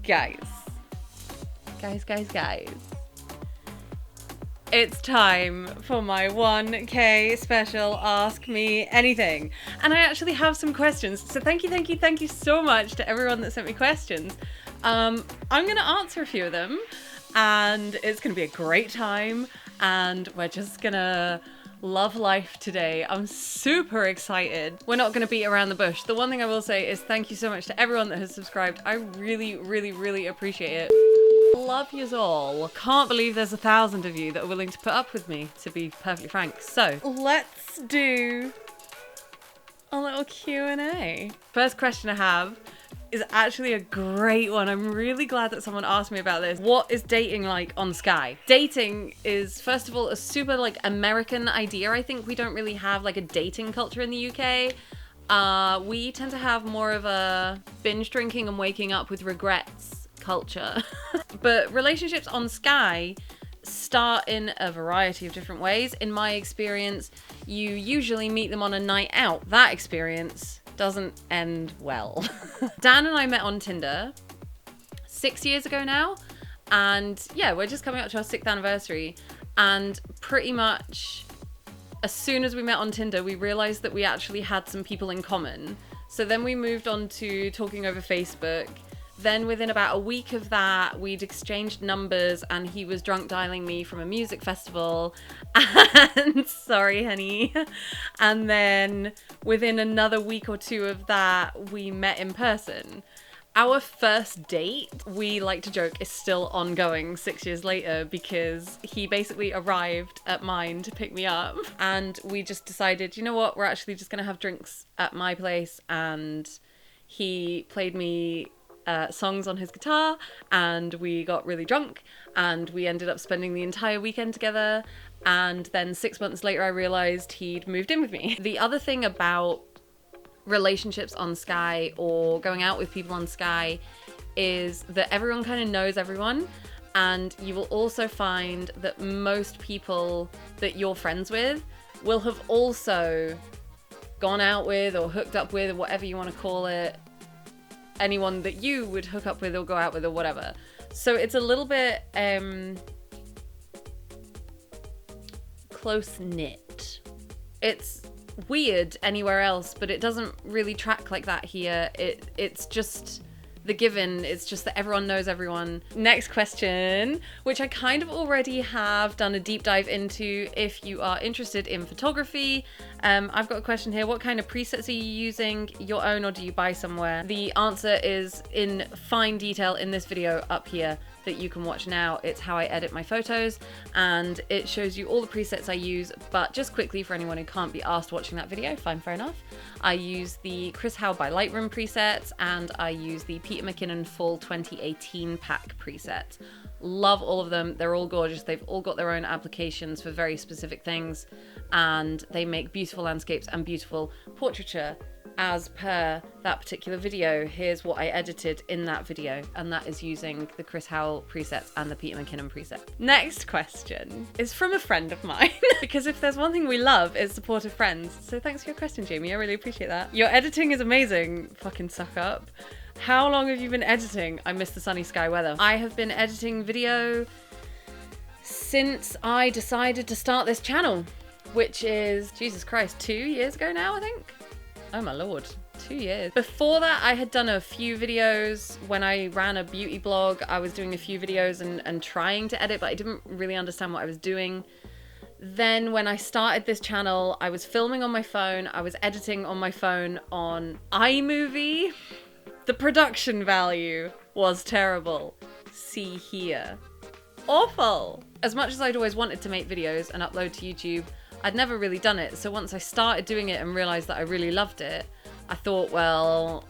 Guys. It's time for my 1K special Ask Me Anything. And I actually have some questions. So thank you so much to everyone that sent me questions. I'm going to answer a few of them and it's going to be a great time and we're just going to love life today. I'm super excited. We're not going to beat around the bush. The one thing I will say is thank you so much to everyone that has subscribed. I really appreciate it. Love yous all. Can't believe there's 1,000 of you that are willing to put up with me, to be perfectly frank. So let's do a little Q&A. First question I have is actually a great one. I'm really glad that someone asked me about this. What is dating like on Sky? Dating is, first of all, a super American idea. I think we don't really have a dating culture in the UK. We tend to have more of a binge drinking and waking up with regrets culture. But relationships on Sky start in a variety of different ways. In my experience, you usually meet them on a night out. That experience doesn't end well. Dan and I met on Tinder 6 years ago now, and yeah, we're just coming up to our 6th anniversary, and pretty much as soon as we met on Tinder, we realized that we actually had some people in common. So then we moved on to talking over Facebook. Then within about a week of that, we'd exchanged numbers and he was drunk dialing me from a music festival. And sorry, honey. And then within another week or two of that, we met in person. Our first date, we like to joke, is still ongoing 6 years later because he basically arrived at mine to pick me up. And we just decided, you know what, we're actually just going to have drinks at my place. And he played me songs on his guitar and we got really drunk and we ended up spending the entire weekend together, and then 6 months later I realized he'd moved in with me. The other thing about relationships on Sky or going out with people on Sky is that everyone kind of knows everyone, and you will also find that most people that you're friends with will have also gone out with or hooked up with, or whatever you want to call it, anyone that you would hook up with or go out with or whatever. So it's a little bit close-knit. It's weird anywhere else, but it doesn't really track like that here. It's just the given. It's just that everyone knows everyone. Next question, which I kind of already have done a deep dive into if you are interested in photography. I've got a question here. What kind of presets are you using? Your own, or do you buy somewhere? The answer is in fine detail in this video up here that you can watch now. It's how I edit my photos, and it shows you all the presets I use. But just quickly, for anyone who can't be asked watching that video, fine, fair enough. I use the Chris Howe by Lightroom presets, and I use the Peter McKinnon Fall 2018 pack presets. Love all of them. They're all gorgeous. They've all got their own applications for very specific things, and they make beautiful landscapes and beautiful portraiture as per that particular video. Here's what I edited in that video, and that is using the Chris Howell presets and the Peter McKinnon preset. Next question is from a friend of mine, because if there's one thing we love, it's supportive friends. So thanks for your question, Jamie. I really appreciate that. Your editing is amazing. Fucking suck up. How long have you been editing? I miss the sunny sky weather. I have been editing video since I decided to start this channel, which is, Jesus Christ, 2 years ago now, I think. Oh my lord, 2 years. Before that, I had done a few videos. When I ran a beauty blog, I was doing a few videos and trying to edit, but I didn't really understand what I was doing. Then when I started this channel, I was filming on my phone. I was editing on my phone on iMovie. The production value was terrible. See here. Awful. As much as I'd always wanted to make videos and upload to YouTube, I'd never really done it. So once I started doing it and realized that I really loved it, I thought, well,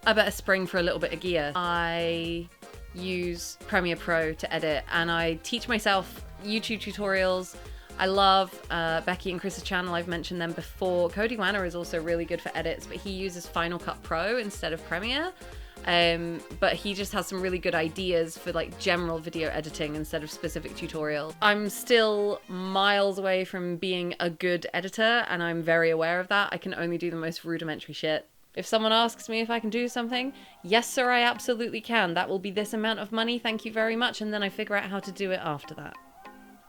I better spring for a little bit of gear. I use Premiere Pro to edit, and I teach myself YouTube tutorials. I love Becky and Chris's channel. I've mentioned them before. Cody Wanner is also really good for edits, but he uses Final Cut Pro instead of Premiere. But he just has some really good ideas for general video editing instead of specific tutorials. I'm still miles away from being a good editor, and I'm very aware of that. I can only do the most rudimentary shit. If someone asks me if I can do something, yes sir, I absolutely can. That will be this amount of money, thank you very much, and then I figure out how to do it after that.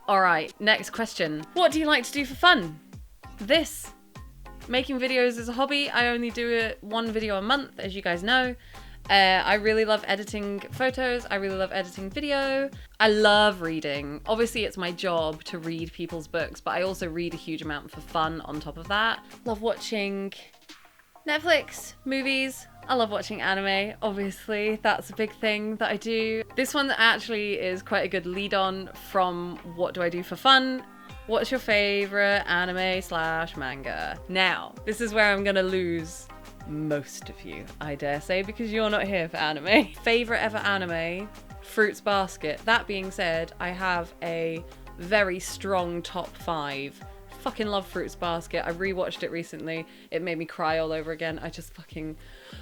Alright, next question. What do you like to do for fun? This. Making videos is a hobby. I only do it 1 video a month, as you guys know. I really love editing photos. I really love editing video. I love reading. Obviously, it's my job to read people's books, but I also read a huge amount for fun on top of that. Love watching Netflix, movies. I love watching anime, obviously. That's a big thing that I do. This one actually is quite a good lead on from what do I do for fun. What's your favorite anime/manga? Now, this is where I'm gonna lose most of you, I dare say, because you're not here for anime. Favorite ever anime? Fruits Basket. That being said, I have a very strong top 5. Fucking love Fruits Basket. I rewatched it recently. It made me cry all over again. I just fucking,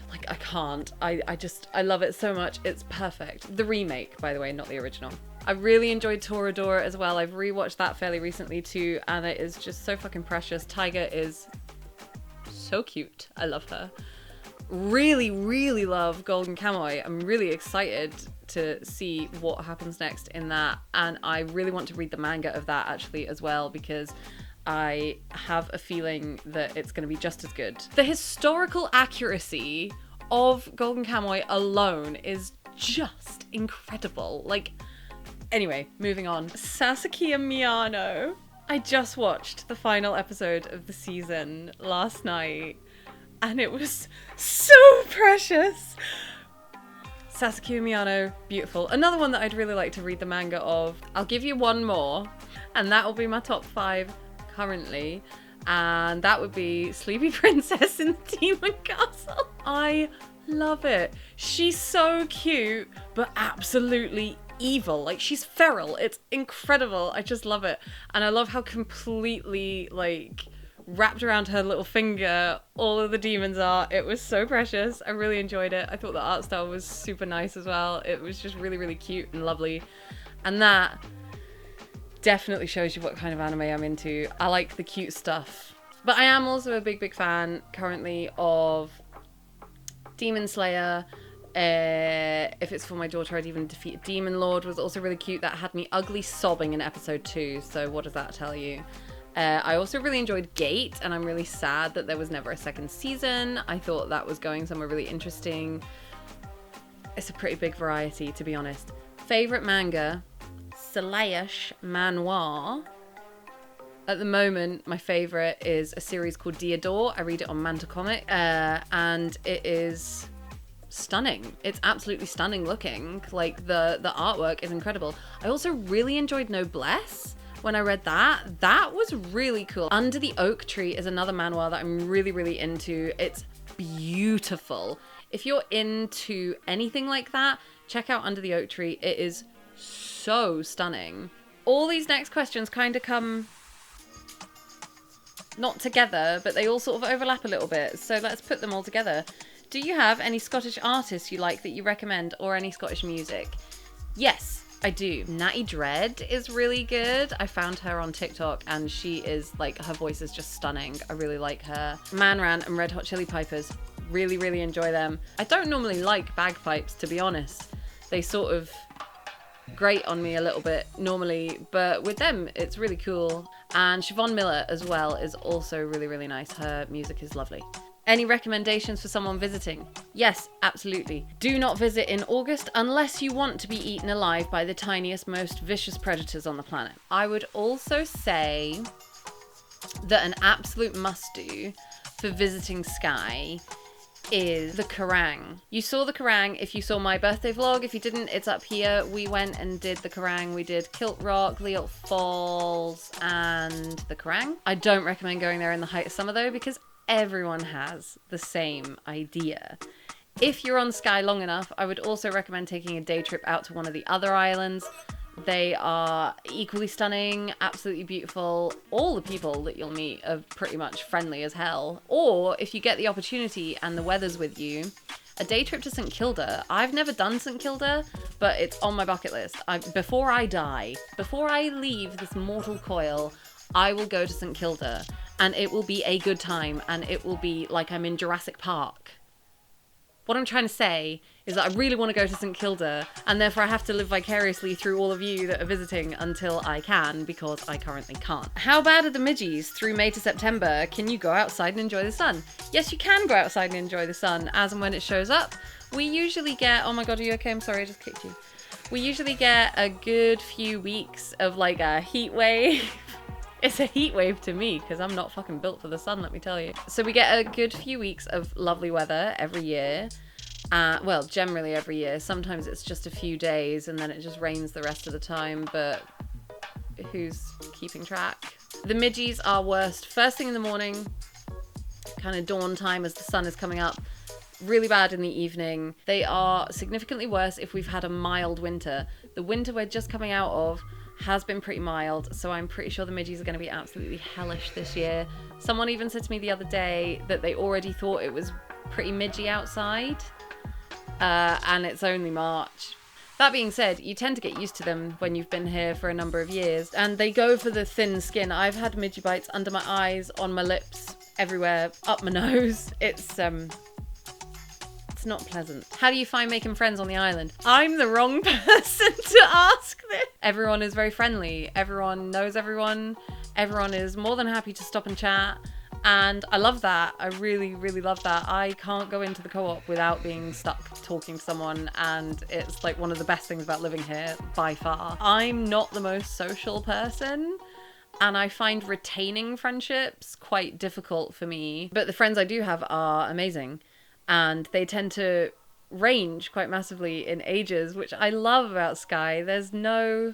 like, I can't. I love it so much. It's perfect. The remake, by the way, not the original. I really enjoyed Toradora as well. I've rewatched that fairly recently too, and it is just so fucking precious. Tiger is so cute. I love her. Really, really love Golden Kamuy. I'm really excited to see what happens next in that, and I really want to read the manga of that actually as well, because I have a feeling that it's going to be just as good. The historical accuracy of Golden Kamuy alone is just incredible. Like, anyway, moving on. Sasaki and Miyano. I just watched the final episode of the season last night, and it was so precious. Sasaki and Miyano, beautiful. Another one that I'd really like to read the manga of. I'll give you one more, and that will be my top 5 currently, and that would be Sleepy Princess in the Demon Castle. I love it. She's so cute, but absolutely evil. Like, she's feral. It's incredible. I just love it. And I love how completely, like, wrapped around her little finger all of the demons are. It was so precious. I really enjoyed it. I thought the art style was super nice as well. It was just really, really cute and lovely. And that definitely shows you what kind of anime I'm into. I like the cute stuff. But I am also a big, big fan currently of Demon Slayer. If it's for my daughter, I'd even defeat a Demon Lord was also really cute. That had me ugly sobbing in episode 2. So what does that tell you? I also really enjoyed Gate, and I'm really sad that there was never a second season. I thought that was going somewhere really interesting. It's a pretty big variety, to be honest. Favorite manga? Slash manhwa. At the moment, my favorite is a series called Diador. I read it on Manta Comic, and it is stunning. It's absolutely stunning looking. Like, the artwork is incredible. I also really enjoyed Noblesse. When I read that, that was really cool. Under the Oak Tree is another manhwa that I'm really, really into. It's beautiful. If you're into anything like that, check out Under the Oak Tree. It is so stunning. All these next questions kind of come not together, but they all sort of overlap a little bit. So let's put them all together. Do you have any Scottish artists you like that you recommend, or any Scottish music? Yes, I do. Natty Dread is really good. I found her on TikTok, and she is, like, her voice is just stunning. I really like her. Manran and Red Hot Chili Peppers. Really, really enjoy them. I don't normally like bagpipes, to be honest. They sort of grate on me a little bit normally, but with them, it's really cool. And Siobhan Miller as well is also really, really nice. Her music is lovely. Any recommendations for someone visiting? Yes, absolutely. Do not visit in August unless you want to be eaten alive by the tiniest, most vicious predators on the planet. I would also say that an absolute must-do for visiting Skye is the Kerrang. You saw the Kerrang if you saw my birthday vlog. If you didn't, it's up here. We went and did the Kerrang. We did Kilt Rock, Lealt Falls, and the Kerrang. I don't recommend going there in the height of summer though, because everyone has the same idea. If you're on Skye long enough, I would also recommend taking a day trip out to one of the other islands. They are equally stunning, absolutely beautiful. All the people that you'll meet are pretty much friendly as hell. Or if you get the opportunity and the weather's with you, a day trip to St Kilda. I've never done St Kilda, but it's on my bucket list. Before I die, before I leave this mortal coil, I will go to St Kilda and it will be a good time, and it will be like I'm in Jurassic Park. What I'm trying to say is that I really want to go to St Kilda, and therefore I have to live vicariously through all of you that are visiting until I can, because I currently can't. How bad are the midges through May to September? Can you go outside and enjoy the sun? Yes, you can go outside and enjoy the sun as and when it shows up. We usually get, oh my god, are you okay? I'm sorry, I just kicked you. We usually get a good few weeks of like a heat wave. It's a heat wave to me because I'm not fucking built for the sun, let me tell you. So we get a good few weeks of lovely weather every year. Well, generally every year. Sometimes it's just a few days and then it just rains the rest of the time, but who's keeping track? The midges are worst first thing in the morning, kind of dawn time as the sun is coming up. Really bad in the evening. They are significantly worse if we've had a mild winter. The winter we're just coming out of has been pretty mild, so I'm pretty sure the midges are going to be absolutely hellish this year. Someone even said to me the other day that they already thought it was pretty midgy outside, and it's only March. That being said, you tend to get used to them when you've been here for a number of years, and they go for the thin skin. I've had midgy bites under my eyes, on my lips, everywhere, up my nose. It's not pleasant. How do you find making friends on the island? I'm the wrong person to ask this. Everyone is very friendly. Everyone knows everyone. Everyone is more than happy to stop and chat. And I love that. I really, really love that. I can't go into the co-op without being stuck talking to someone, and it's like one of the best things about living here by far. I'm not the most social person, and I find retaining friendships quite difficult for me. But the friends I do have are amazing. And they tend to range quite massively in ages, which I love about Skye. There's no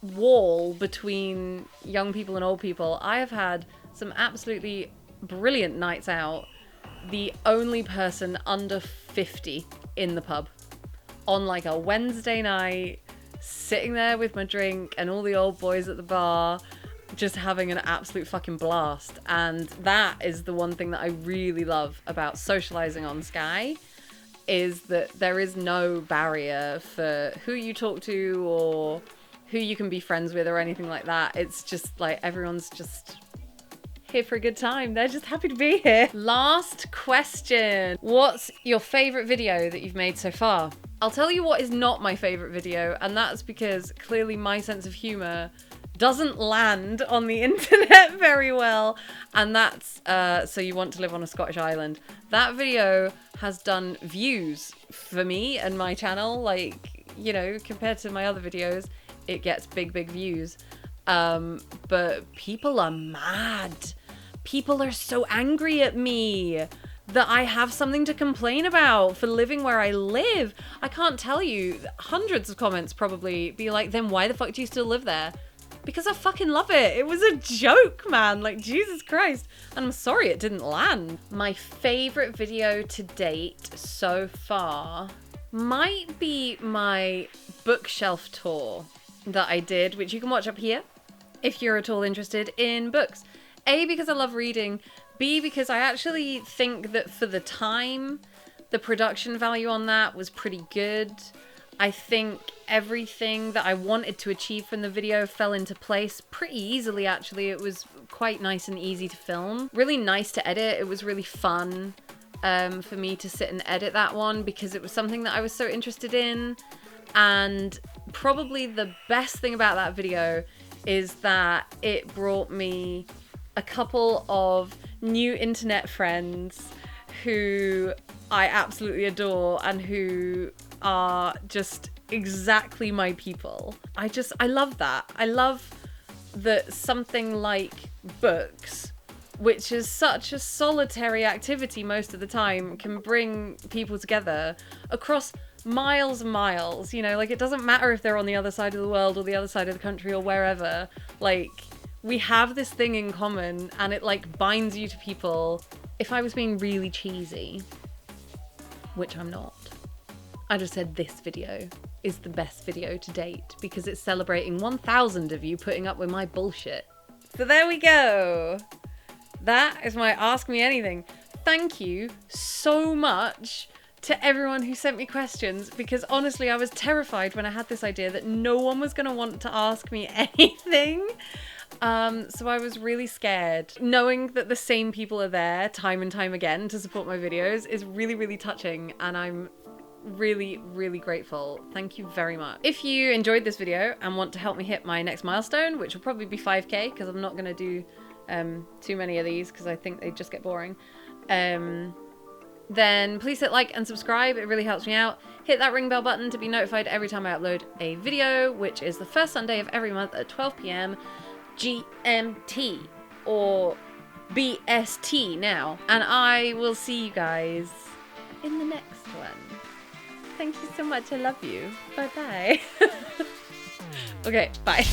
wall between young people and old people. I have had some absolutely brilliant nights out. The only person under 50 in the pub on like a Wednesday night, sitting there with my drink and all the old boys at the bar, just having an absolute fucking blast. And that is the one thing that I really love about socializing on Skye, is that there is no barrier for who you talk to or who you can be friends with or anything like that. It's just like everyone's just here for a good time. They're just happy to be here. Last question. What's your favorite video that you've made so far? I'll tell you what is not my favorite video, and that's because clearly my sense of humor doesn't land on the internet very well, and that's So You Want to Live on a Scottish Island. That video has done views for me and my channel, like, you know, compared to my other videos, it gets big views. But people are mad. People are so angry at me that I have something to complain about for living where I live. I can't tell you, hundreds of comments probably be like, then why the fuck do you still live there? Because I fucking love it. It was a joke, man. Like, Jesus Christ. And I'm sorry it didn't land. My favorite video to date so far might be my bookshelf tour that I did, which you can watch up here if you're at all interested in books. A, because I love reading. B, because I actually think that for the time, the production value on that was pretty good. I think everything that I wanted to achieve from the video fell into place pretty easily, actually. It was quite nice and easy to film. Really nice to edit. It was really fun for me to sit and edit that one because it was something that I was so interested in. And probably the best thing about that video is that it brought me a couple of new internet friends who I absolutely adore and who are just exactly my people. I love that. I love that something like books, which is such a solitary activity most of the time, can bring people together across miles and miles. You know, like, it doesn't matter if they're on the other side of the world or the other side of the country or wherever. Like, we have this thing in common and it like binds you to people. If I was being really cheesy, which I'm not, I just said this video is the best video to date because it's celebrating 1,000 of you putting up with my bullshit. So there we go. That is my Ask Me Anything. Thank you so much to everyone who sent me questions, because honestly, I was terrified when I had this idea that no one was going to want to ask me anything. So I was really scared. Knowing that the same people are there time and time again to support my videos is really, really touching, and I'm really, really grateful. Thank you very much. If you enjoyed this video and want to help me hit my next milestone, which will probably be 5k, because I'm not going to do too many of these because I think they just get boring, then please hit like and subscribe. It really helps me out. Hit that ring bell button to be notified every time I upload a video, which is the first Sunday of every month at 12 p.m. GMT or BST now. And I will see you guys in the next one. Thank you so much. I love you. Bye bye. Okay, bye.